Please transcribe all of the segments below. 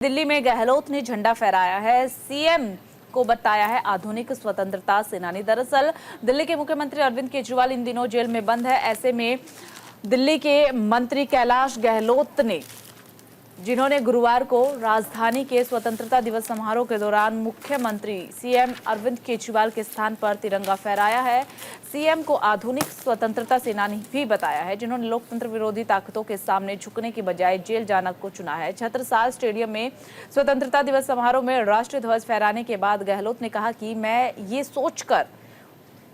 दिल्ली में गहलोत ने झंडा फहराया है। सीएम को बताया है आधुनिक स्वतंत्रता सेनानी। दरअसल दिल्ली के मुख्यमंत्री अरविंद केजरीवाल इन दिनों जेल में बंद है। ऐसे में दिल्ली के मंत्री कैलाश गहलोत ने, जिन्होंने गुरुवार को राजधानी के स्वतंत्रता दिवस समारोह के दौरान मुख्यमंत्री सीएम अरविंद केजरीवाल के स्थान पर तिरंगा फहराया है। सीएम को आधुनिक स्वतंत्रता सेनानी भी बताया है, जिन्होंने लोकतंत्र विरोधी ताकतों के सामने झुकने की बजाय जेल जाना को चुना है। छत्रसाल स्टेडियम में स्वतंत्रता दिवस समारोह में राष्ट्रीय ध्वज फहराने के बाद गहलोत ने कहा कि मैं ये सोचकर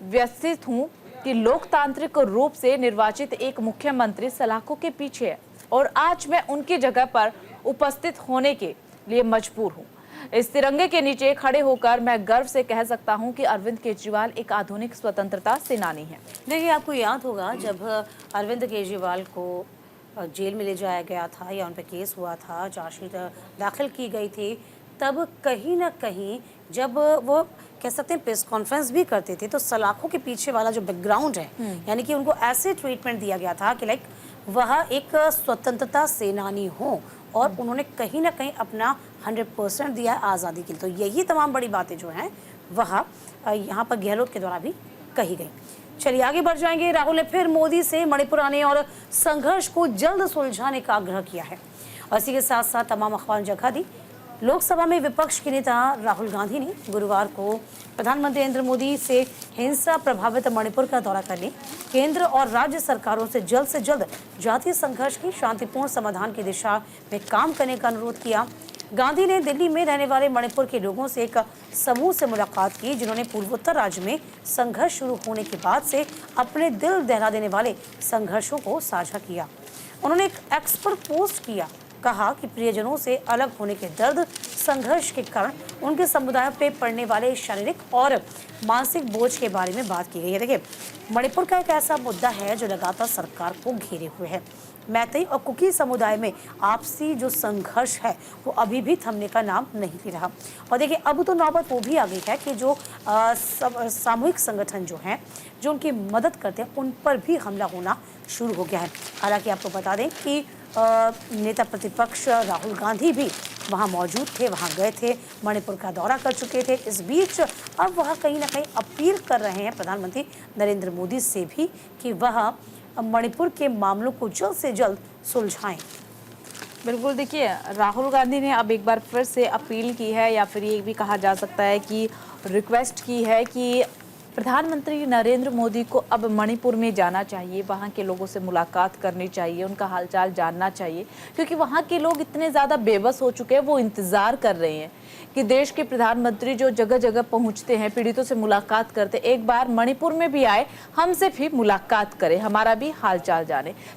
व्यथित हूं कि लोकतांत्रिक रूप से निर्वाचित एक मुख्यमंत्री सलाखों के पीछे है और आज मैं उनकी जगह पर उपस्थित होने के लिए मजबूर हूं। इस तिरंगे के नीचे खड़े होकर मैं गर्व से कह सकता हूं कि अरविंद केजरीवाल एक आधुनिक स्वतंत्रता सेनानी है। देखिए, आपको याद होगा जब अरविंद केजरीवाल को जेल में ले जाया गया था या उन पर केस हुआ था, चार्जशीट दाखिल की गई थी, तब कहीं ना कहीं जब वो कह सकते हैं प्रेस कॉन्फ्रेंस भी करते थे तो सलाखों के पीछे वाला जो बैकग्राउंड है, यानी कि उनको ऐसे ट्रीटमेंट दिया गया था कि वह एक स्वतंत्रता सेनानी हो और उन्होंने कहीं ना कहीं अपना 100% दिया है आज़ादी के लिए। तो यही तमाम बड़ी बातें जो हैं वह यहाँ पर गहलोत के द्वारा भी कही गई। चलिए आगे बढ़ जाएंगे। राहुल ने फिर मोदी से मणिपुर आने और संघर्ष को जल्द सुलझाने का आग्रह किया है और इसी के साथ साथ तमाम अखबार ने जगह दी। लोकसभा में विपक्ष के नेता राहुल गांधी ने गुरुवार को प्रधानमंत्री नरेंद्र मोदी से हिंसा प्रभावित मणिपुर का दौरा करने, केंद्र और राज्य सरकारों से जल्द जातीय संघर्ष की शांतिपूर्ण समाधान की दिशा में काम करने का अनुरोध किया। गांधी ने दिल्ली में रहने वाले मणिपुर के लोगों से एक समूह से मुलाकात की, जिन्होंने पूर्वोत्तर राज्य में संघर्ष शुरू होने के बाद से अपने दिल दहला देने वाले संघर्षों को साझा किया। उन्होंने एक एक्स पर पोस्ट किया, कहा कि प्रियजनों से अलग होने के दर्द, संघर्ष के कारण उनके समुदायों पे पड़ने वाले शारीरिक और मानसिक बोझ के बारे में बात की गई है। देखिए, मणिपुर का एक ऐसा मुद्दा है जो लगातार सरकार को घेरे हुए है। मैतेई और कुकी समुदाय में आपसी जो संघर्ष है वो अभी भी थमने का नाम नहीं ले रहा। और देखिए, अब तो नौबत वो भी आ गई है कि जो सामूहिक संगठन जो हैं, जो उनकी मदद करते हैं, उन पर भी हमला होना शुरू हो गया है। हालांकि आपको बता दें कि नेता प्रतिपक्ष राहुल गांधी भी वहां मौजूद थे, वहां गए थे, मणिपुर का दौरा कर चुके थे। इस बीच अब वह कहीं ना कहीं अपील कर रहे हैं प्रधानमंत्री नरेंद्र मोदी से भी कि वह मणिपुर के मामलों को जल्द से जल्द सुलझाएं। बिल्कुल, देखिए, राहुल गांधी ने अब एक बार फिर से अपील की है, या फिर ये भी कहा जा सकता है कि रिक्वेस्ट की है कि प्रधानमंत्री नरेंद्र मोदी को अब मणिपुर में जाना चाहिए, वहाँ के लोगों से मुलाकात करनी चाहिए, उनका हालचाल जानना चाहिए, क्योंकि वहाँ के लोग इतने ज़्यादा बेबस हो चुके हैं। वो इंतज़ार कर रहे हैं कि देश के प्रधानमंत्री जो जगह जगह पहुँचते हैं, पीड़ितों से मुलाकात करते, एक बार मणिपुर में भी आए, हमसे भी मुलाकात करें, हमारा भी हालचाल जाने।